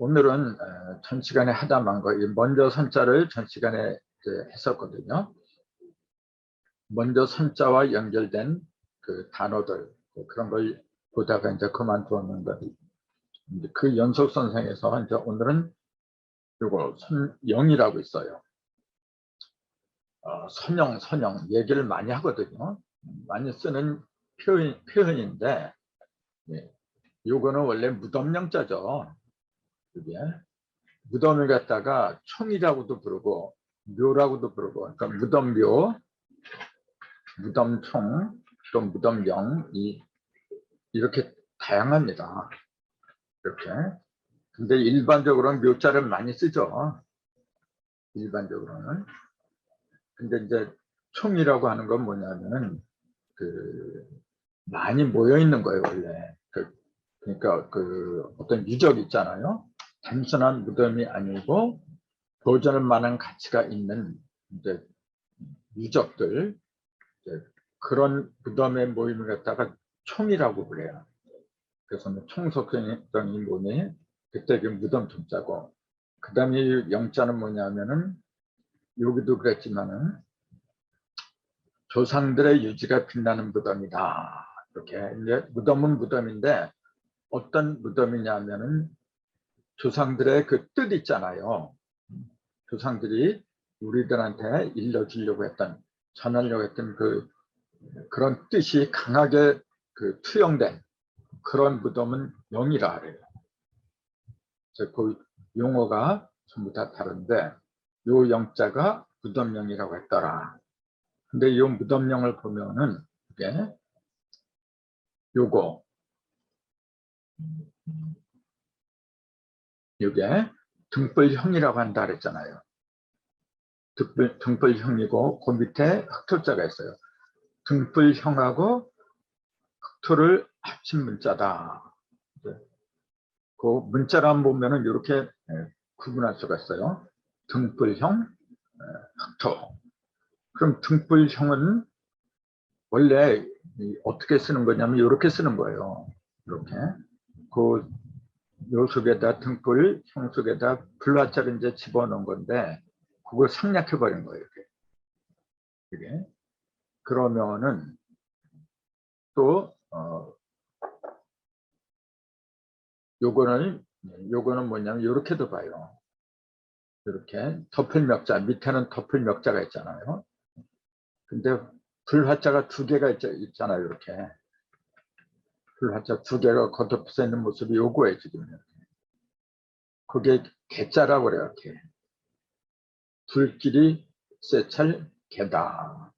오늘은 전 시간에 하다만 거, 먼저 선자를 전 시간에 했었거든요. 먼저 선자와 연결된 그 단어들, 그런 걸 보다가 이제 그만두었는데, 그 연속선상에서 이제 오늘은 요거 선영이라고 있어요. 선영 얘기를 많이 하거든요. 많이 쓰는 표현인데, 예, 요거는 원래 무덤영자죠. 이게 무덤을 갖다가 총이라고도 부르고 묘라고도 부르고, 그러니까 무덤묘, 무덤총, 또 무덤영, 이렇게 다양합니다. 이렇게. 근데 일반적으로는 묘자를 많이 쓰죠. 일반적으로는. 근데 이제 총이라고 하는 건 뭐냐면은 많이 모여 있는 거예요, 원래. 그러니까 어떤 유적 있잖아요. 단순한 무덤이 아니고 보존할 만한 가치가 있는 이제 유적들, 이제 그런 무덤의 모임을 갖다가 총이라고 그래요. 그래서 총속성이 뭐니? 그때 그 무덤 총자고, 그 다음에 영자는 뭐냐면은 여기도 그랬지만은 조상들의 유지가 빛나는 무덤이다. 이렇게 이제 무덤은 무덤인데 어떤 무덤이냐면은 조상들의 그 뜻 있잖아요. 조상들이 우리들한테 일러주려고 했던, 전하려고 했던 그런 뜻이 강하게 투영된 그런 무덤은 영이라 그래요. 그 용어가 전부 다 다른데 요 영자가 무덤영이라고 했더라. 근데 요 무덤영을 보면은 요게 등불형이라고 한다 그랬잖아요. 등불형이고 그 밑에 흑토자가 있어요. 등불형하고 흑토를 합친 문자다. 그 문자를 보면은 이렇게 구분할 수가 있어요. 등불형, 흑토. 그럼 등불형은 원래 어떻게 쓰는 거냐면 이렇게 쓰는 거예요. 이렇게. 요 속에다 등불, 형 속에다 불화자를 이제 집어넣은 건데 그걸 생략해 버린 거예요. 이게. 그러면은 또 요거는 뭐냐면 이렇게도 봐요. 이렇게 덮을멱자, 밑에는 덮을멱자가 있잖아요. 근데 불화자가 두 개가 있잖아요. 이렇게 불화자 두 개가 겉덮여 있는 모습이 요거예요. 지금 그게 개자라고 그래요. 개. 불길이 세찰 개다.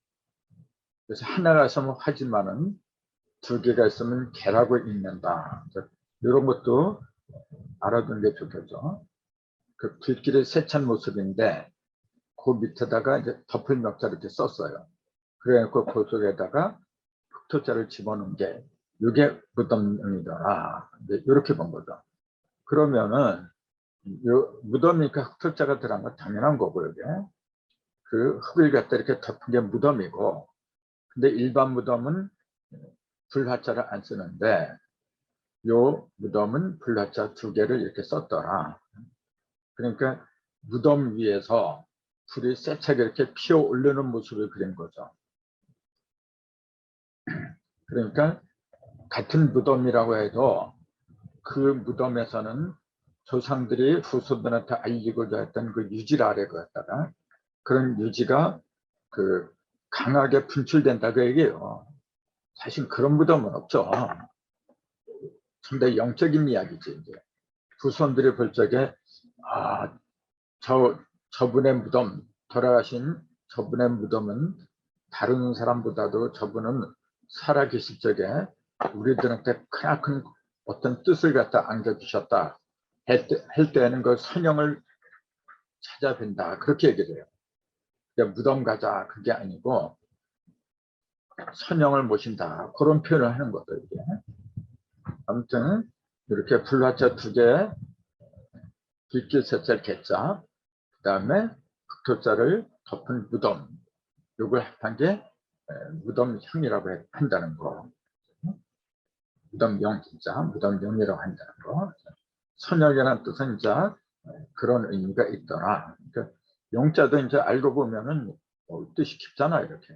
그래서 하나가 있으면 하지만은 두 개가 있으면 개라고 읽는다. 이런 것도 알아두는 게 좋겠죠. 그 불길의 세찬 모습인데 그 밑에다가 이제 덮을 멱자 이렇게 썼어요. 그래갖고 그 속에다가 흑토자를 집어넣은 게 이게 무덤이더라. 이렇게 본 거죠. 그러면은 무덤이니까 흑토자가 들어간 건 당연한 거고, 이게 그 흙을 갖다 이렇게 덮은 게 무덤이고, 근데 일반 무덤은 불화자를 안 쓰는데 요 무덤은 불화자 두 개를 이렇게 썼더라. 그러니까 무덤 위에서 불이 세차게 이렇게 피어 오르는 모습을 그린 거죠. 그러니까 같은 무덤이라고 해도 그 무덤에서는 조상들이 후손들한테 알리고자 했던 그 유지를 아래고 했다가 그런 유지가 강하게 분출된다고 얘기해요. 사실 그런 무덤은 없죠. 상당히 영적인 이야기지. 이제 후손들이 볼 적에 저분의 무덤, 돌아가신 저분의 무덤은 다른 사람보다도 저분은 살아계실 적에 우리들한테 크나큰 어떤 뜻을 갖다 안겨주셨다 할 때에는 그 선영을 찾아뵌다. 그렇게 얘기를 해요. 그러니까 무덤 가자 그게 아니고 선영을 모신다. 그런 표현을 하는 거죠. 이게. 아무튼 이렇게 불화자 두 개, 길길세찰 개자, 그 다음에 흑토자를 덮은 무덤, 요걸 합한 게 무덤형이라고 한다는 거. 무덤영 진짜 무덤영이라고 한다는 거. 선역이라는 뜻은 이제 그런 의미가 있더라. 그러니까 용자도 이제 알고 보면은 뜻이 깊잖아, 이렇게.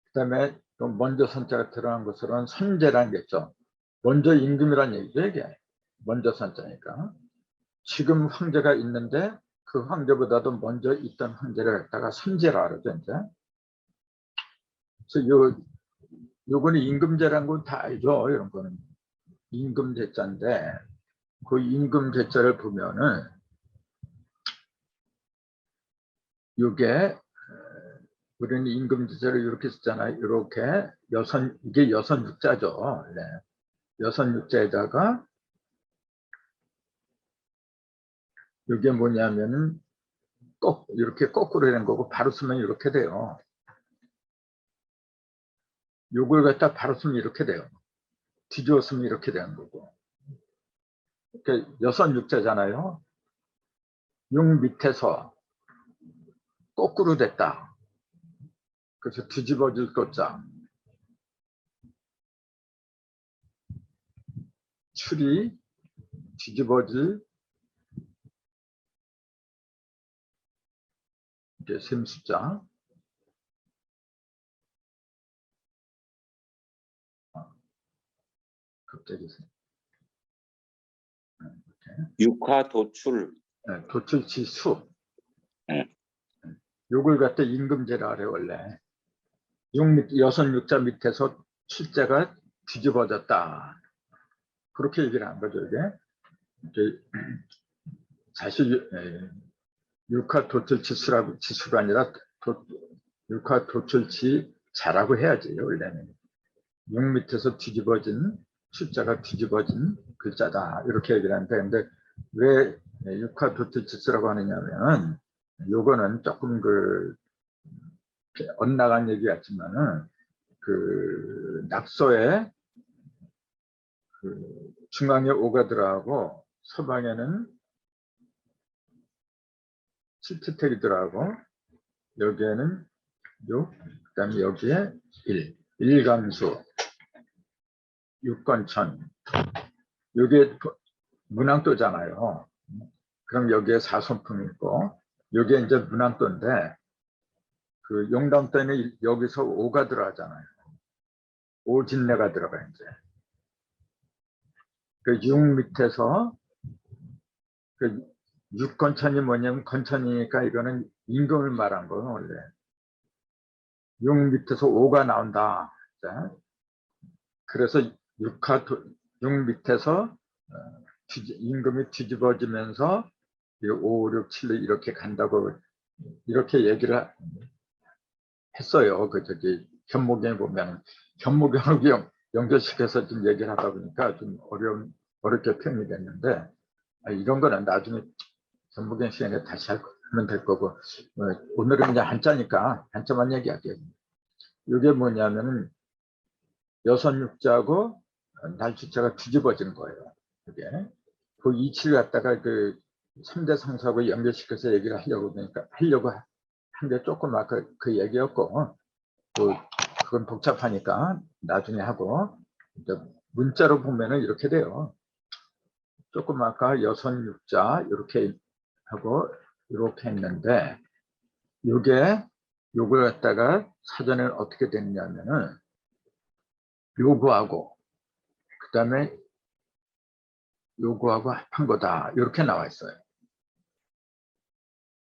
그다음에 또 먼저 선자가 들어간 것으로는 선제라는 게 있죠. 먼저 임금이란 얘기죠, 이게. 먼저 선자니까. 지금 황제가 있는데 그 황제보다도 먼저 있던 황제를 갖다가 선제라 그러죠, 이제. 그래서 요거는 임금제라는 건 다 알죠, 이런 거는. 임금제자인데 그 임금제자를 보면은 요게 우리는 임금제자를 이렇게 쓰잖아요. 이렇게 이게 여선육자죠. 네. 여선육자에다가 이게 뭐냐면은 이렇게 거꾸로 된 거고 바로 쓰면 이렇게 돼요. 요걸 갖다 바로 쓰면 이렇게 돼요. 뒤집어 쓰면 이렇게 되는 거고. 그러니까 여선육자잖아요. 육 밑에서 거꾸로 됐다. 그래서 뒤집어질 것자. 출이 뒤집어질 이게 셈숫자. 갑자기 육화 도출. 네, 도출치수. 네. 요걸 갖다 임금제라 그래 원래. 여선육자 밑에서 출자가 뒤집어졌다. 그렇게 얘기를 한 거죠, 이게. 사실 육화 도출치수가 아니라 육화 도출치자라고 해야지, 원래는. 육 밑에서 뒤집어진 숫자가 뒤집어진 글자다, 이렇게 얘기를 하는데, 근데 왜 육화 도출치수라고 하느냐면 요거는 조금 엇나간 얘기 같지만은 낙서에 중앙에 오가 들어가고 서방에는 칠트택이 들어가고 여기에는 6, 그다음에 여기에 1강수, 6권천. 이게 문항도잖아요. 그럼 여기에 사손품이 있고 여기에 이제 문항도인데 용담 때는 여기서 오가 들어가잖아요. 오진내가 들어가 이제. 6 밑에서 6권천이 뭐냐면 건천이니까 이거는 임금을 말한 거예요, 원래. 6 밑에서 5가 나온다. 자, 그래서 6 밑에서 임금이 뒤집어지면서 5, 6, 7로 이렇게 간다고 이렇게 얘기를 했어요. 현무경에 보면 현무경을 연결시켜서 좀 얘기를 하다 보니까 좀 어렵게 표현이 됐는데, 이런 거는 나중에 현무경 시간에 다시 하면 될 거고, 오늘은 그냥 한자니까 한자만 얘기할게요. 이게 뭐냐면은 여선육자하고 날주자가 뒤집어지는 거예요. 그게 그 이치를 갖다가 3대 상사하고 연결시켜서 얘기를 하려고 한 게 조금 아까 그 얘기였고, 그건 복잡하니까 나중에 하고, 문자로 보면은 이렇게 돼요. 조금 아까 여선육자 이렇게 하고 이렇게 했는데, 요걸 갖다가 사전에 어떻게 됐냐면은 요구하고 그다음에 요구하고 합한 거다, 이렇게 나와 있어요.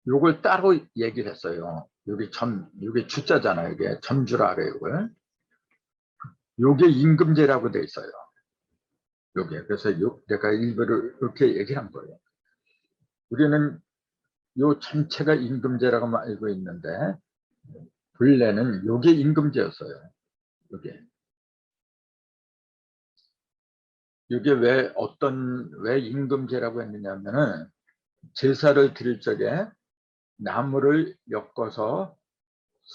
요걸 따로 얘기를 했어요. 요게 주자잖아요. 이게 점주라 그래요, 이걸. 요게 임금제라고 돼 있어요. 요게. 그래서 내가 일부러 이렇게 얘기를 한 거예요. 우리는 요 전체가 임금제라고 알고 있는데 본래는 요게 임금제였어요. 요게 왜 임금제라고 했느냐면은 제사를 드릴 적에 나무를 엮어서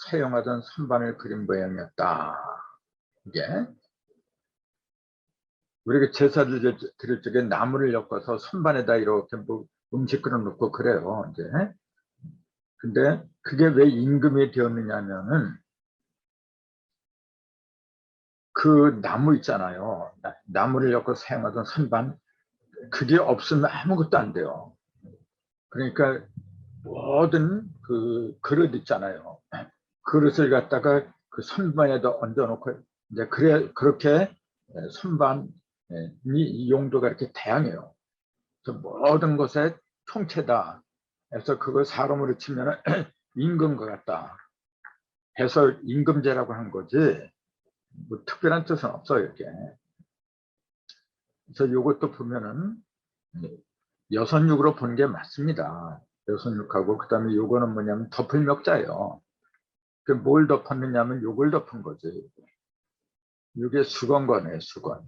사용하던 선반을 그린 모양이었다. 이게 우리가 제사를 드릴 적에 나무를 엮어서 선반에다 이렇게 뭐 음식 그릇 놓고 그래요, 이제. 근데 그게 왜 임금이 되었느냐면은 그 나무 있잖아요. 나무를 엮어 사용하던 선반, 그게 없으면 아무것도 안 돼요. 그러니까 모든 그 그릇 있잖아요. 그릇을 갖다가 그 선반에다 얹어놓고 이제 그렇게 선반이 용도가 이렇게 다양해요. 그래서 모든 것의 총체다. 해서 그걸 사람으로 치면 임금과 같다. 해서 임금제라고 한 거지. 뭐 특별한 뜻은 없어요, 이렇게. 그래서 이것도 보면은 여선육으로 보는 게 맞습니다. 여선육하고 그다음에 요거는 뭐냐면 덮을 멱자예요. 그 뭘 덮었느냐면 요걸 덮은 거지. 이게 수건거네, 수건.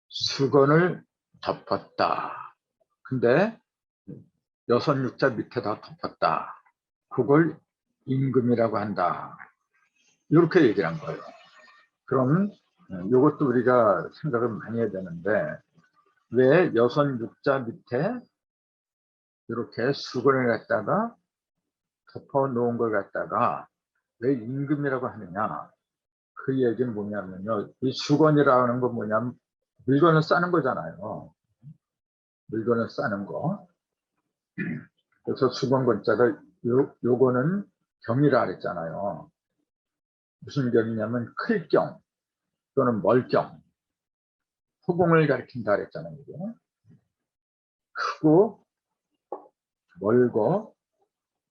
수건을 덮었다. 근데 여선육자 밑에다 덮었다. 그걸 임금이라고 한다. 이렇게 얘기를 한 거예요. 그럼 이것도 우리가 생각을 많이 해야 되는데 왜 여선육자 밑에 이렇게 수건을 갖다가 덮어 놓은 걸 갖다가 왜 임금이라고 하느냐. 그 얘기는 뭐냐면요. 이 수건이라는 건 뭐냐면 물건을 싸는 거잖아요. 물건을 싸는 거. 그래서 수건건자가 요거는 경이라 그랬잖아요. 무슨 경이냐면 클 경 또는 멀경. 허공을 가리킨다 그랬잖아요. 이게. 크고 멀고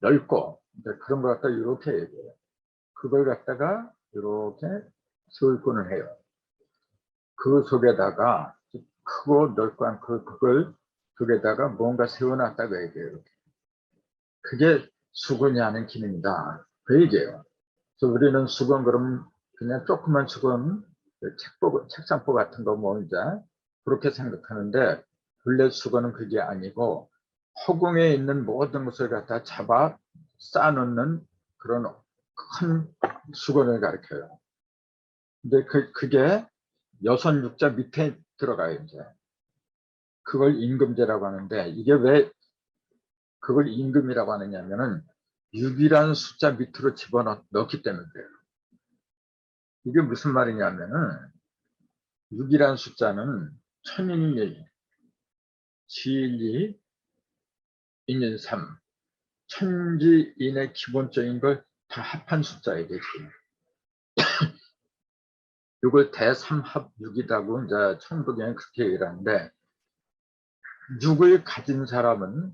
넓고 그런 걸 갖다 이렇게 얘기해요. 그걸 갖다가 이렇게 서울권을 해요. 그 속에다가 크고 넓고 않고 그걸 속에다가 뭔가 세워놨다고 얘기해요. 그게 수건이 하는 기능이다. 그 얘기예요. 그래서 우리는 수건 그럼 그냥 조그만 수건, 책상포 같은 거 뭐 이제 그렇게 생각하는데 본래 수건은 그게 아니고 허공에 있는 모든 것을 갖다 잡아 쌓아놓는 그런 큰 수건을 가리켜요. 근데 그게 여선육자 밑에 들어가요, 이제. 그걸 임금제라고 하는데 이게 왜 그걸 임금이라고 하느냐면은 6이라는 숫자 밑으로 집어넣기 때문에 그래요. 이게 무슨 말이냐면은 6이라는 숫자는 천인일, 지일이, 인일 3, 천지인의 기본적인 걸 다 합한 숫자예요. 이걸 대삼합6이라고 이제 천부경에 그렇게 얘기를 하는데 6을 가진 사람은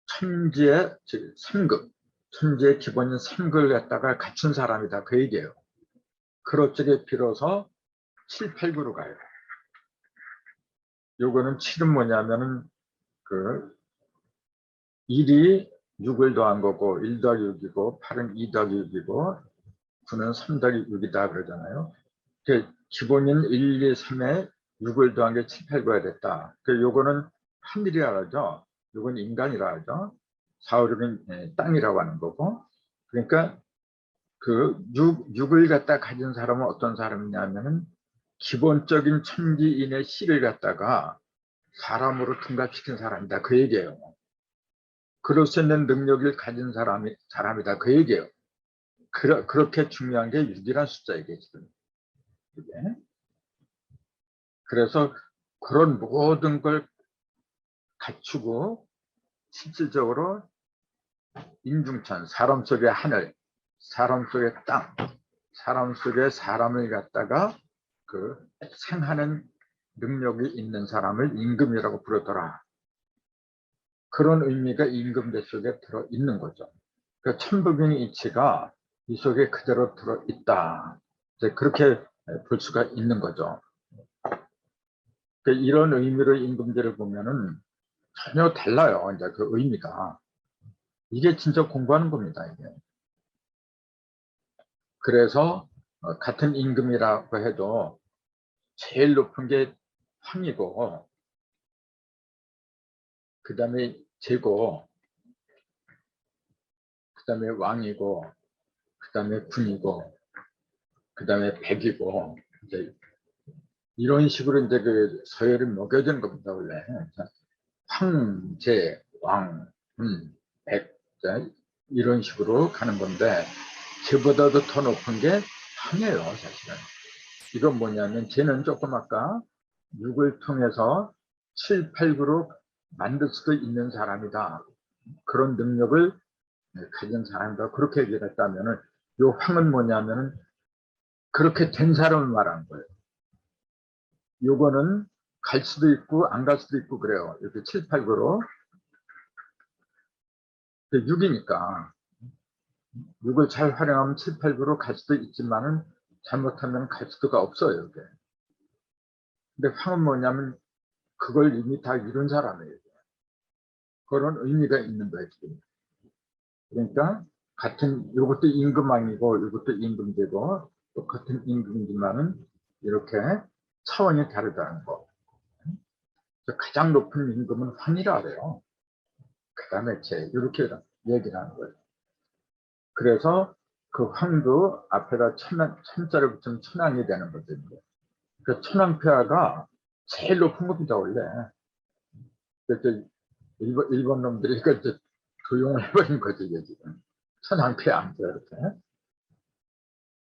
천지의 즉 3급, 천지의 기본인 3급을 갖다가 갖춘 사람이다. 그 얘기예요. 그렇게 빌어서 7, 8구로 가요. 요거는 7은 뭐냐면은 그 1이 6을 더한 거고 1 더하기 6이고 8은 2 더하기 6이고 9는 3 더하기 6이다 그러잖아요. 기본인 1, 2, 3에 6을 더한 게 7, 8, 9가 됐다. 요거는 하늘이라 하죠. 요건 인간이라 하죠. 4, 5, 6은 땅이라고 하는 거고. 그러니까 그 6을 갖다 가진 사람은 어떤 사람이냐면은 기본적인 천지인의 씨를 갖다가 사람으로 둔갑시킨 사람이다. 그 얘기예요. 그럴 수 있는 능력을 가진 사람이다. 그 얘기예요. 그렇게 중요한 게 6이라는 숫자이게 지금. 그래서 그런 모든 걸 갖추고 실질적으로 인중천, 사람 속의 하늘, 사람 속의 땅, 사람 속의 사람을 갖다가 그 생하는 능력이 있는 사람을 임금이라고 부르더라. 그런 의미가 임금대 속에 들어있는 거죠. 그러니까 천부경의 이치가 이 속에 그대로 들어있다. 이제 그렇게 볼 수가 있는 거죠. 그러니까 이런 의미로 임금제를 보면은 전혀 달라요. 이제 그 의미가. 이게 진짜 공부하는 겁니다. 이게. 그래서 같은 임금이라고 해도 제일 높은 게 황이고 그 다음에 제고 그 다음에 왕이고 그 다음에 군이고 그 다음에 백이고 이제 이런 식으로 이제 그 서열을 먹여주는 겁니다. 원래 황, 제, 왕, 백 이런 식으로 가는 건데 쟤보다도 더 높은 게 황이에요. 사실은. 이건 뭐냐면 쟤는 조금 아까 6을 통해서 7, 8구로 만들 수도 있는 사람이다. 그런 능력을 가진 사람이다. 그렇게 얘기를 했다면은 요 황은 뭐냐면은 그렇게 된 사람을 말하는 거예요. 요거는 갈 수도 있고 안 갈 수도 있고 그래요. 이렇게 7, 8구로 6이니까 6을 잘 활용하면 7, 8구로 갈 수도 있지만은 잘못하면 갈 수가 없어요. 이게. 근데 황은 뭐냐면 그걸 이미 다 이룬 사람이에요. 그런 의미가 있는 거예요. 지금. 그러니까 같은 이것도 임금왕이고 이것도 임금제고 똑같은 임금이지만은 이렇게 차원이 다르다는 거. 가장 높은 임금은 황이라 그래요. 그 다음에 제 이렇게 얘기를 하는 거예요. 그래서 그 황도 앞에다 천자를 붙이면 천왕이 되는 거죠. 그 천왕폐하가 제일 높은 겁니다 원래. 그래서 일본 놈들이 그 도용을 해버린 거죠 이게 지금. 천왕폐하 이렇게.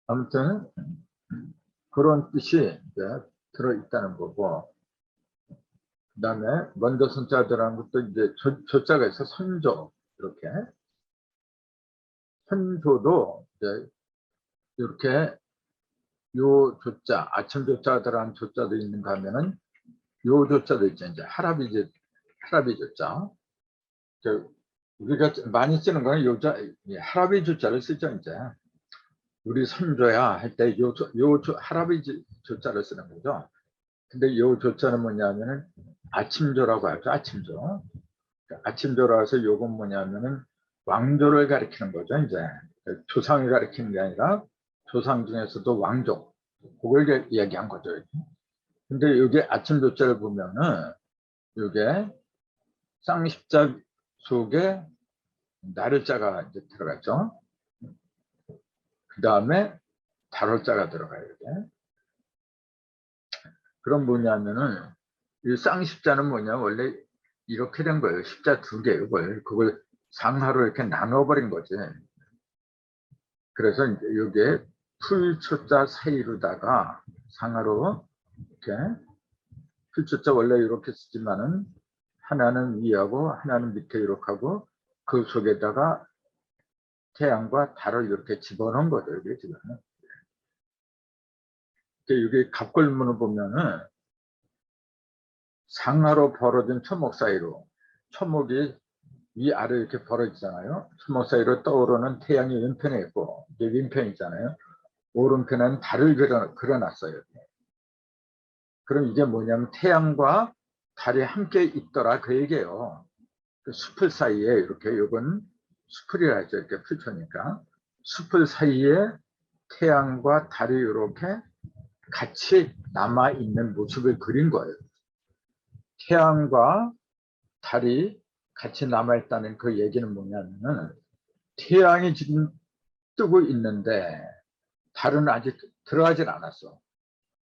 아무튼 그런 뜻이 들어있다는 거고, 그 다음에 먼저 선자들하는 것도 이제 조자가 있어. 선조. 이렇게 선조도 이제 이렇게 요 조자, 아침 조자들한 조자도 있는가 하면은 요 조자도 있죠. 이제 할아비 조자. 우리가 많이 쓰는 거는 요자, 할아비 조자를 쓰죠. 이제 우리 선조야 할 때 요 할아비 조자를 쓰는 거죠. 근데 요 조자는 뭐냐면은 아침조라고 하죠. 아침조. 아침조라서 요건 뭐냐면은 왕조를 가리키는 거죠. 이제 조상을 가리키는 게 아니라 조상 중에서도 왕조. 그걸 얘기한 거죠. 근데 요게 아침조자를 보면은 요게 쌍십자 속에 나를자가 이제 들어갔죠. 그 다음에 달월자가 들어가요. 이게. 그럼 뭐냐면은 이 쌍십자는 뭐냐 원래 이렇게 된 거예요. 십자 두 개, 그걸 상하로 이렇게 나눠버린 거지. 그래서 이제 이게 풀초자 사이로다가 상하로 이렇게 풀초자 원래 이렇게 쓰지만은 하나는 위하고 하나는 밑에 이렇게 하고 그 속에다가 태양과 달을 이렇게 집어넣은 거죠. 이게 지금. 이게 갑골문을 보면은 상하로 벌어진 초목 사이로 초목이 위아래 이렇게 벌어지잖아요. 초목 사이로 떠오르는 태양이 왼편에 있고 이게 왼편 있잖아요. 오른편에는 달을 그려놨어요. 그럼 이게 뭐냐면 태양과 달이 함께 있더라 그 얘기예요. 그 숲을 사이에 이렇게 이건 숲이라 하죠. 이렇게 풀초니까 숲을 사이에 태양과 달이 이렇게 같이 남아 있는 모습을 그린 거예요. 태양과 달이 같이 남아있다는 그 얘기는 뭐냐면은 태양이 지금 뜨고 있는데 달은 아직 들어가질 않았어.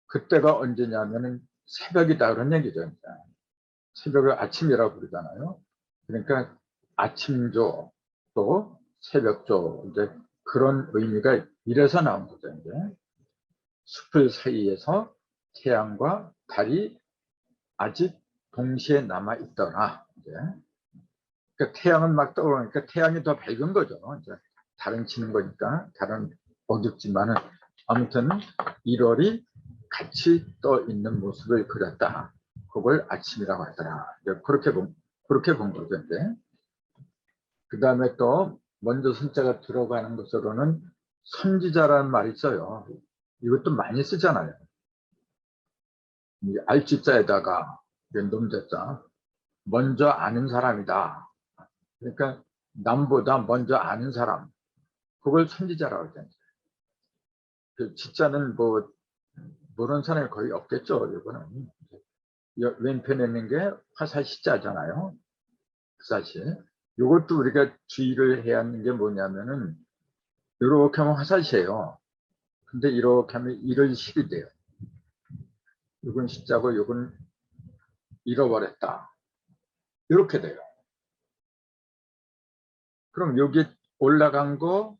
그때가 언제냐면은 새벽이다 그런 얘기죠. 새벽을 아침이라고 부르잖아요. 그러니까 아침조 또 새벽조 이제 그런 의미가 이래서 나온 거죠. 이제 숲을 사이에서 태양과 달이 아직 동시에 남아 있더라. 이제. 그러니까 태양은 막 떠오르니까 태양이 더 밝은 거죠. 이제 달은 지는 거니까 달은 어둡지만은 아무튼 1월이 같이 떠 있는 모습을 그렸다. 그걸 아침이라고 하더라. 그렇게 본 거죠. 이제. 그 다음에 또 먼저 선자가 들어가는 것으로는 선지자라는 말이 있어요. 이것도 많이 쓰잖아요. 알지자에다가 놈자자 먼저 아는 사람이다. 그러니까 남보다 먼저 아는 사람, 그걸 선지자라고 하잖아요. 그 지자는 뭐 모르는 사람이 거의 없겠죠. 이거는 왼편에 있는 게 화살시자잖아요. 사실 이것도 우리가 주의를 해야 하는 게 뭐냐면은 이렇게 하면 화살시예요. 근데 이렇게 하면 이런 실이 돼요. 이건 시자고 이건 잃어버렸다. 이렇게 돼요. 그럼 여기 올라간 거,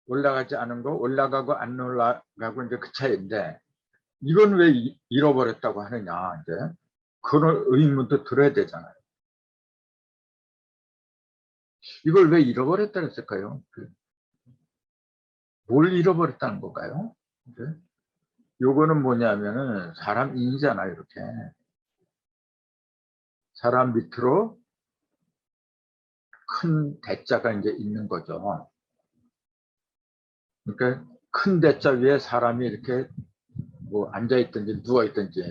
올라가지 않은 거, 올라가고 안 올라가고 이제 그 차이인데 이건 왜 잃어버렸다고 하느냐. 이제 그런 의문도 들어야 되잖아요. 이걸 왜 잃어버렸다 그랬을까요? 뭘 잃어버렸다는 걸까요? 요거는 뭐냐면은 사람 인이잖아요. 이렇게 사람 밑으로 큰 대자가 이제 있는 거죠. 그러니까 큰 대자 위에 사람이 이렇게 뭐 앉아 있든지 누워 있든지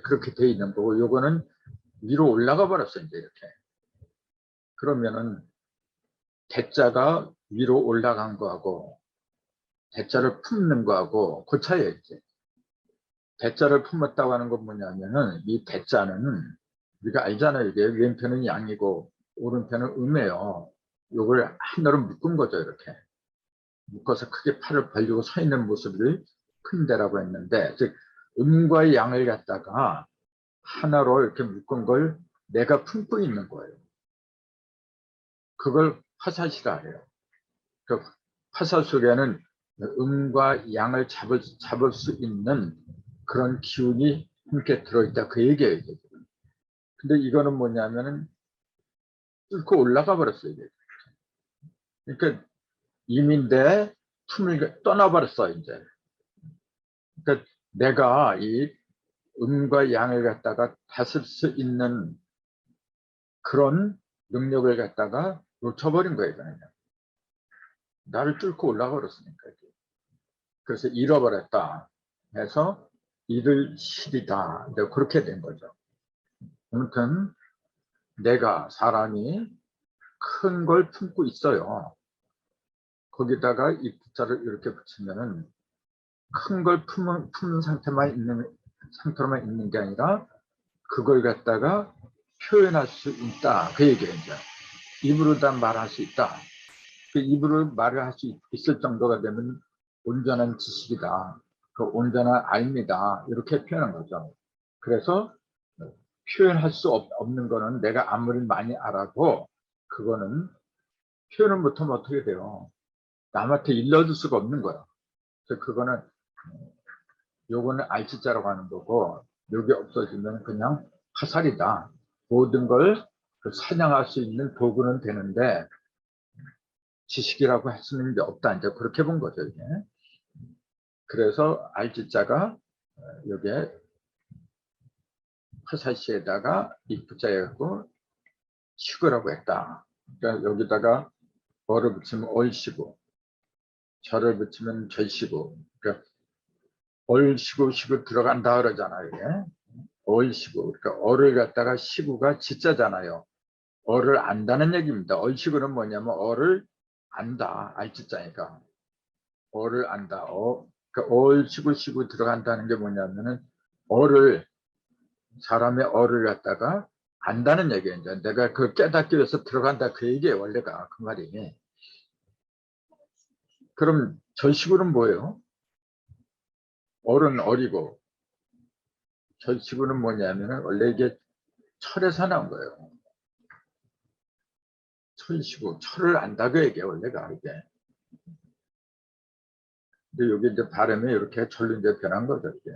그렇게 돼 있는 거고, 요거는 위로 올라가 버렸어 이제 이렇게. 그러면은 대자가 위로 올라간 거하고 대자를 품는 거하고 그 차이야 이제. 대자를 품었다고 하는 건 뭐냐면은 이 대자는 우리가 알잖아요. 이게 왼편은 양이고 오른편은 음이에요. 요걸 하나로 묶은 거죠. 이렇게 묶어서 크게 팔을 벌리고 서 있는 모습을 큰 대라고 했는데, 즉 음과 양을 갖다가 하나로 이렇게 묶은 걸 내가 품고 있는 거예요. 그걸 화살시라 해요. 그 화살 속에는 음과 양을 잡을 수 있는 그런 기운이 함께 들어있다, 그 얘기예요. 이게. 근데 이거는 뭐냐면은 뚫고 올라가 버렸어요. 이게. 그러니까 이미 내 품을 떠나버렸어 이제. 그러니까 내가 이 음과 양을 갖다가 다스릴 수 있는 그런 능력을 갖다가 놓쳐버린 거예요. 그냥. 나를 뚫고 올라가 버렸으니까. 그래서 잃어버렸다 해서 잃을 실이다, 이제 그렇게 된 거죠. 아무튼 내가 사람이 큰 걸 품고 있어요. 거기다가 이 붙자를 이렇게 붙이면은 큰 걸 품은 상태로만 있는 게 아니라 그걸 갖다가 표현할 수 있다, 그 얘기예요. 이제 입으로 다 말할 수 있다. 그 입으로 말을 할 수 있을 정도가 되면 온전한 지식이다, 그 온전한 알미다, 이렇게 표현한 거죠. 그래서 표현할 수 없는 거는 내가 아무리 많이 알아도 그거는 표현을 못하면 어떻게 돼요? 남한테 일러줄 수가 없는 거야. 그래서 그거는 요거는 알지자라고 하는 거고, 요게 없어지면 그냥 화살이다. 모든 걸 사냥할 수 있는 도구는 되는데 지식이라고 할 수는 없다, 이제 그렇게 본 거죠. 이게. 그래서 알지자가 여기에 화살시에다가 입자해갖고 식으라고 했다. 그러니까 여기다가 어를 붙이면 얼씨고 절을 붙이면 절씨고, 그러니까 얼씨고 시고 들어간다 그러잖아요. 이게. 얼씨고, 그러니까 어를 갖다가 시구가 지자잖아요. 어를 안다는 얘기입니다. 얼씨구는 뭐냐면 어를 안다, 알지자니까. 어를 안다. 그러니까 얼씨고 시고 들어간다는 게 뭐냐면은 어를, 사람의 어를 갖다가 안다는 얘기예요. 이제 내가 그 깨닫기 위해서 들어간다, 그 얘기예요. 원래가 그 말이. 그럼 절식구는 뭐예요? 어른 어리고, 절식구는 뭐냐면은 원래 이게 철에서 나온 거예요. 철시구, 철을 안다, 그 얘기예요. 원래가 이게. 근데 여기 이제 발음이 이렇게 절로 이제 변한 거죠. 이게.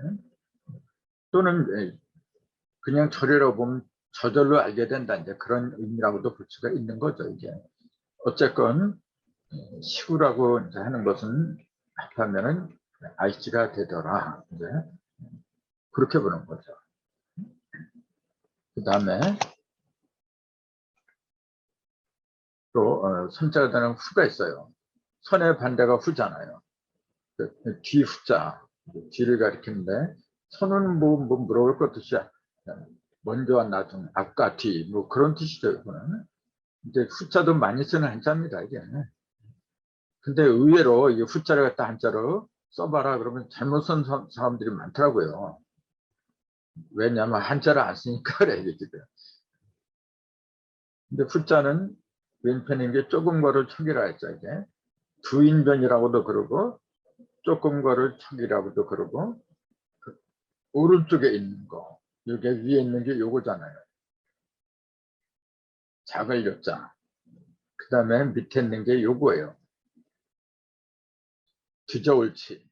또는 그냥 절이라고 보면 저절로 알게 된다, 이제 그런 의미라고도 볼 수가 있는 거죠. 이게. 어쨌건 시구라고 이제 하는 것은 합하면은 알지가 되더라, 이제 그렇게 보는 거죠. 그 다음에 또 선자가 되는 후가 있어요. 선의 반대가 후잖아요. 뒤 후자, 뒤를 가리키는데, 선은 뭐 물어볼 것 뜻이 먼저와 나중, 앞과 뒤, 뭐 그런 뜻이죠. 이거는. 이제 후자도 많이 쓰는 한자입니다, 이게. 근데 의외로 이 후자를 갖다 한자로 써봐라 그러면 잘못 쓴 사람들이 많더라고요. 왜냐하면 한자를 안 쓰니까 그래, 이게 지금. 근데 후자는 왼편인 게 조금 거를 척이라 했죠, 이게. 두인변이라고도 그러고, 조금 거를 척이라고도 그러고, 그 오른쪽에 있는 거, 여기 위에 있는 게 요거잖아요. 작을 요자. 그 다음에 밑에 있는 게 요거예요. 뒤져올치.